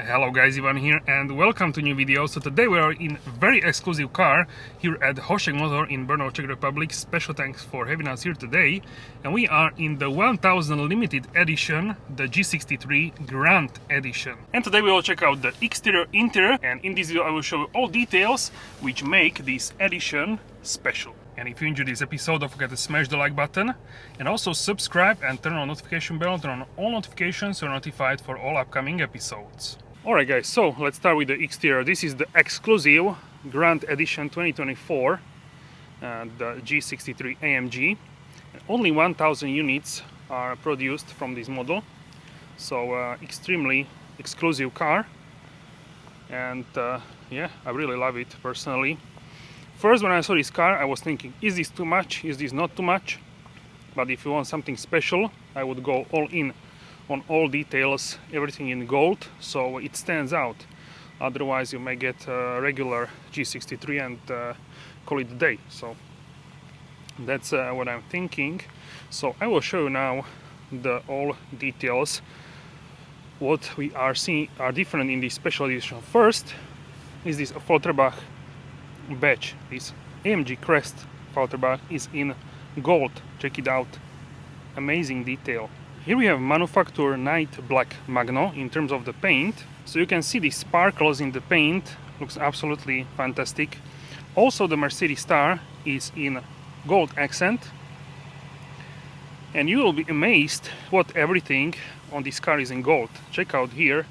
Hello guys, Ivan here and welcome to new video. So today we are in a very exclusive car here at Hosek Motor in Brno, Czech Republic. Special thanks for having us here today. And we are in the 1000 limited edition, the G63 Grand Edition. And today we will check out the exterior, interior, and in this video I will show you all details which make this edition special. And if you enjoyed this episode, don't forget to smash the like button and also subscribe and turn on notification bell, turn on all notifications so you're notified for all upcoming episodes. Alright guys, so let's start with the exterior. This is the exclusive Grand Edition 2024, the G63 AMG. Only 1000 units are produced from this model, so extremely exclusive car, and yeah, I really love it personally. First, when I saw this car, I was thinking, is this too much? Is this not too much? But if you want something special, I would go all in on all details, everything in gold, so it stands out. Otherwise, you may get a regular G63 and call it a day. So that's what I'm thinking. So I will show you now the all details. What we are seeing are different in this special edition. First is this AFFALTERBACH badge. This AMG crest AFFALTERBACH is in gold. Check it out, amazing detail. Here we have manufacturer night black magno in terms of the paint, so you can see the sparkles in the paint, looks absolutely fantastic. Also the Mercedes star is in gold accent, and you will be amazed what everything on this car is in gold. Check out here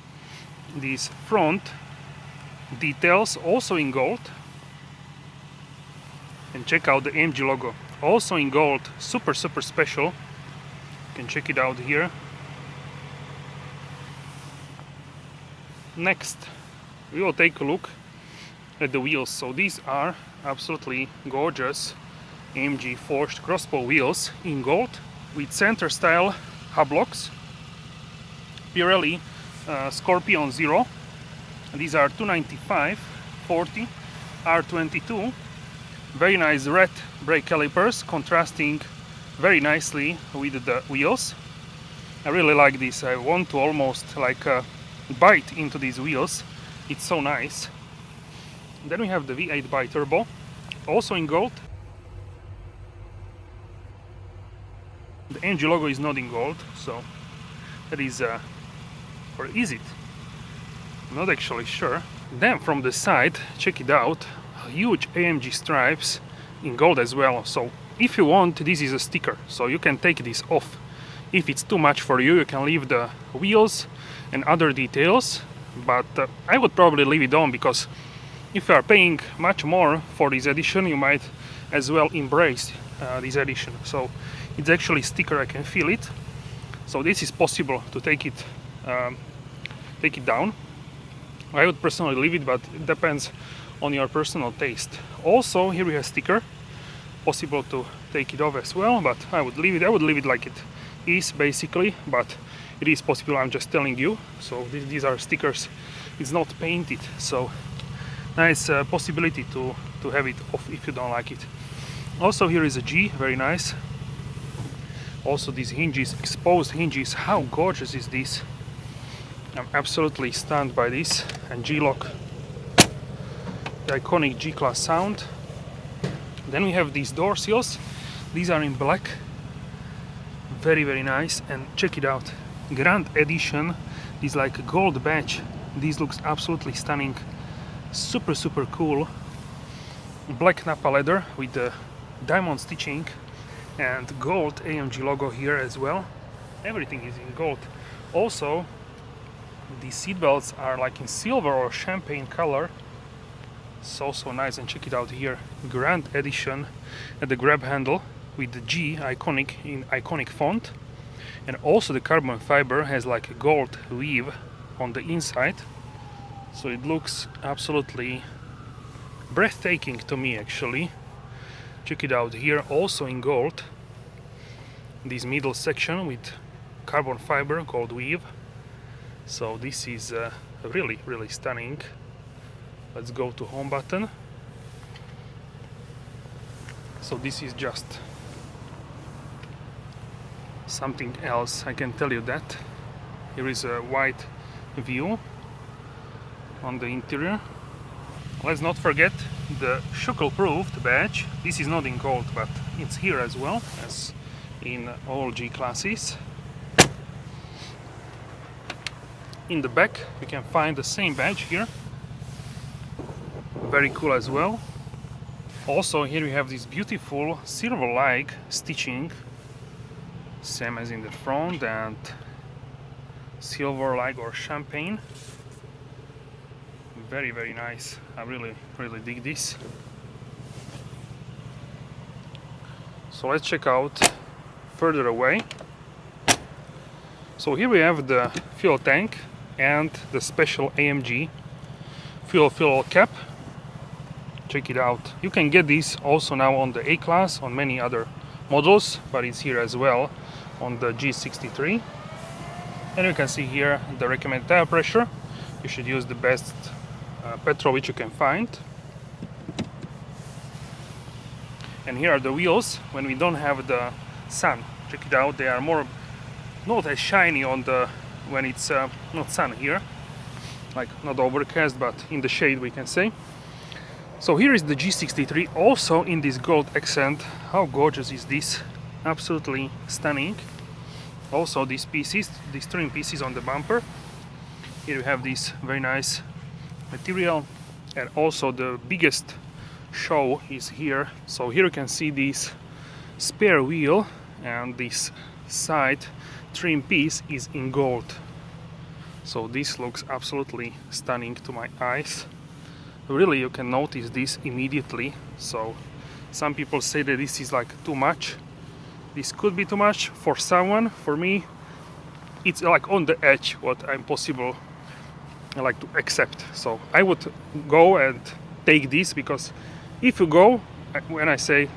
these front details also in gold, and check out the AMG logo also in gold, super special. You can check it out here. Next we will take a look at the wheels. So these are absolutely gorgeous AMG forged crosspole wheels in gold with center style hub locks, Pirelli Scorpion Zero. These are 295/40 R22. Very nice red brake calipers, contrasting very nicely with the wheels. I really like this. I want to almost like bite into these wheels. It's so nice. Then we have the V8 bi-turbo, also in gold. The AMG logo is not in gold, so that is or is it? I'm not actually sure. Then from the side, check it out, huge AMG stripes in gold as well. So if you want, this is a sticker, so you can take this off. If it's too much for you, you can leave the wheels and other details, but I would probably leave it on, because if you are paying much more for this edition, you might as well embrace this edition. So it's actually sticker, I can feel it. So this is possible to take it down. I would personally leave it, but it depends on your personal taste. Also here we have sticker, possible to take it off as well, but I would leave it like it is basically, but it is possible, I'm just telling you. So these are stickers, it's not painted, so nice possibility to have it off if you don't like it. Also here is a G, very nice. Also these hinges, exposed hinges, how gorgeous is this? I'm absolutely stunned by this. And G-lock, the iconic G-class sound. Then we have these door seals. These are in black, very nice. And check it out, Grand Edition, this like a gold badge. This looks absolutely stunning, super cool. Black Nappa leather with the diamond stitching and gold AMG logo here as well. Everything is in gold. Also these seat belts are like in silver or champagne color, so nice. And check it out here, Grand Edition at the grab handle with the G iconic in iconic font, and also the carbon fiber has like a gold weave on the inside, so it looks absolutely breathtaking to me actually. Check it out here, also in gold, this middle section with carbon fiber gold weave. So this is really stunning. Let's go to home button. So this is just something else, I can tell you that. Here is a wide view on the interior. Let's not forget the Schuckel-proofed badge. This is not in gold, but it's here as well as in all G classes. In the back you can find the same badge here. Very cool as well. Also here we have this beautiful silver-like stitching, same as in the front, and silver-like or champagne. Very nice. I really dig this. So let's check out further away. So here we have the fuel tank and the special AMG fuel cap. Check it out. You can get this also now on the A-Class, on many other models, but it's here as well on the G63. And you can see here the recommended tire pressure. You should use the best petrol which you can find. And here are the wheels when we don't have the sun. Check it out, they are more not as shiny on the when it's not sun here, like not overcast but in the shade we can say. So here is the G63 also in this gold accent. How gorgeous is this? Absolutely stunning. Also these pieces, these trim pieces on the bumper. Here we have this very nice material, and also the biggest show is here. So here you can see this spare wheel, and this side trim piece is in gold. So this looks absolutely stunning to my eyes. Really, you can notice this immediately. So some people say that this is like too much. This could be too much for someone. For me, it's like on the edge what I'm possible I like to accept. So I would go and take this, because if you go, when I say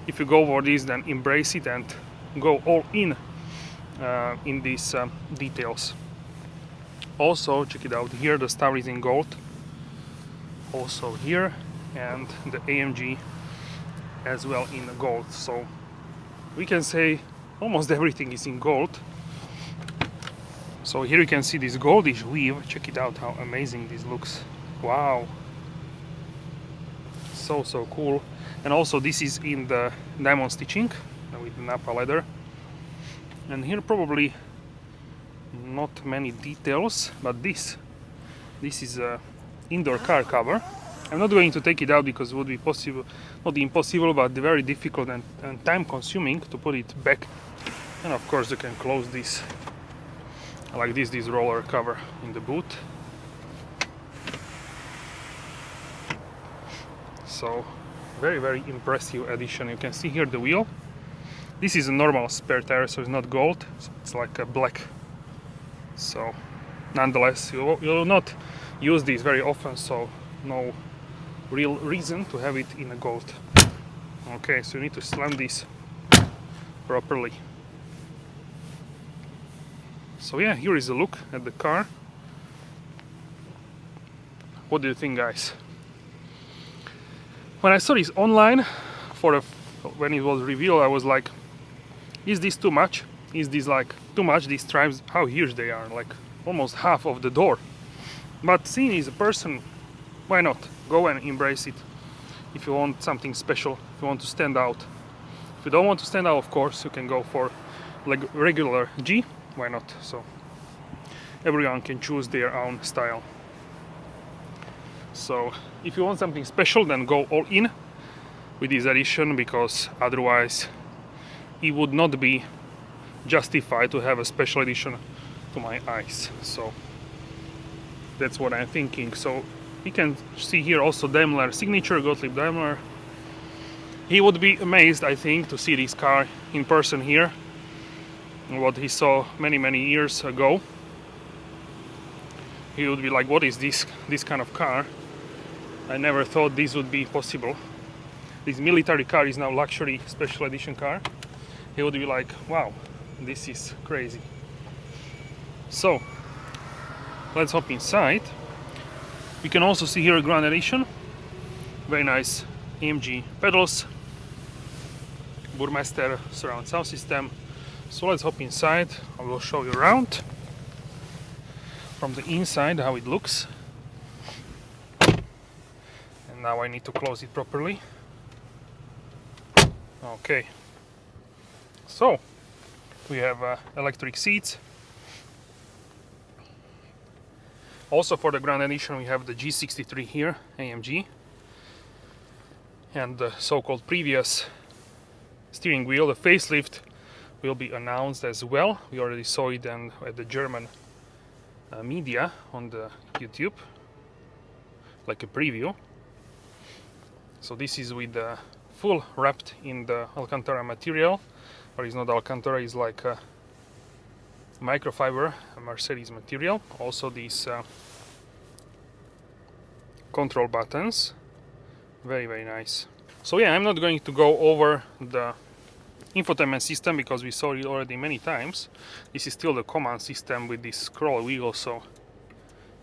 if you go for this, then embrace it and go all in these details. Also check it out, here the star is in gold, also here, and the AMG as well in gold. So we can say almost everything is in gold. So here you can see this goldish weave. Check it out, how amazing this looks. Wow, so cool. And also this is in the diamond stitching with the Napa leather. And here probably not many details, but this is a indoor car cover. I'm not going to take it out because it would be possible, not impossible, but very difficult and time consuming to put it back. And of course you can close this like this roller cover in the boot. So very impressive addition. You can see here the wheel. This is a normal spare tire, so it's not gold, so it's like a black. So nonetheless, you will not use these very often, so no real reason to have it in a gold. Okay, so you need to slam this properly. So yeah, here is a look at the car. What do you think, guys? When I saw this online when it was revealed, I was like, is this too much? Is this like too much? These stripes, how huge they are, like almost half of the door. But seeing as a person, why not? Go and embrace it. If you want something special, if you want to stand out. If you don't want to stand out, of course, you can go for like regular G. Why not? So everyone can choose their own style. So if you want something special, then go all in with this edition, because otherwise it would not be justified to have a special edition to my eyes. So that's what I'm thinking. So you can see here also Daimler signature, Gottlieb Daimler. He would be amazed, I think, to see this car in person here, what he saw many years ago. He would be like, what is this kind of car? I never thought this would be possible. This military car is now luxury special edition car. He would be like, wow, this is crazy. So let's hop inside. We can also see here a Grand Edition. Very nice AMG pedals, Burmester surround sound system. So let's hop inside. I will show you around from the inside how it looks. Now I need to close it properly. Okay, so we have electric seats. Also for the Grand Edition we have the G63 here, AMG, and the so-called previous steering wheel, the facelift, will be announced as well. We already saw it at the German media on the YouTube, like a preview. So this is with the full wrapped in the Alcantara material, or it's not Alcantara, it's like a microfiber, a Mercedes material. Also these control buttons, very nice. So yeah, I'm not going to go over the infotainment system because we saw it already many times. This is still the command system with this scroll wheel, so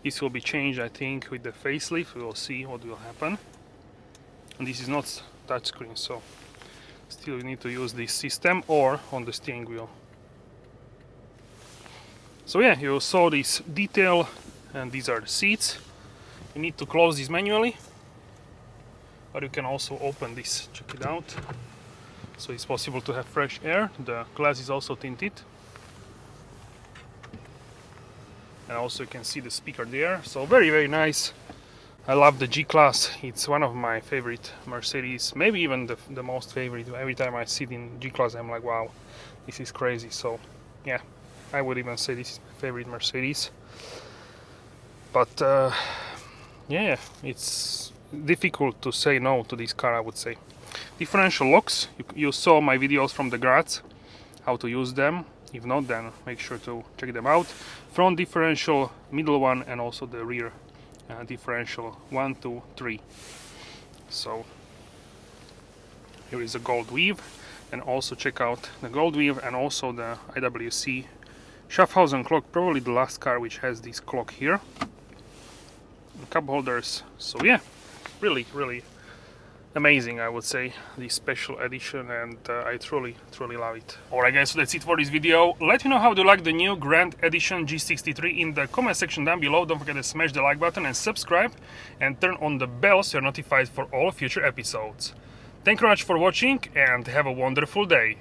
this will be changed, I think, with the facelift. We will see what will happen. And this is not touchscreen, so still you need to use this system or on the steering wheel. So yeah, you saw this detail, and these are the seats. You need to close this manually, but you can also open this. Check it out. So it's possible to have fresh air. The glass is also tinted, and also you can see the speaker there. So very nice. I love the G-Class. It's one of my favorite Mercedes, maybe even the most favorite. Every time I sit in G-Class I'm like, wow, this is crazy. So yeah, I would even say this is my favorite Mercedes. But yeah, it's difficult to say no to this car, I would say. Differential locks, you saw my videos from the Graz, how to use them. If not, then make sure to check them out. Front differential, middle one, and also the rear differential 1, 2, 3. So here is a gold weave, and also check out the gold weave and also the IWC Schaffhausen clock, probably the last car which has this clock here. The cup holders. So yeah, really amazing, I would say, this special edition, and I truly love it. Alright guys, so that's it for this video. Let me know how you like the new Grand Edition G63 in the comment section down below. Don't forget to smash the like button and subscribe, and turn on the bell so you're notified for all future episodes. Thank you very much for watching, and have a wonderful day.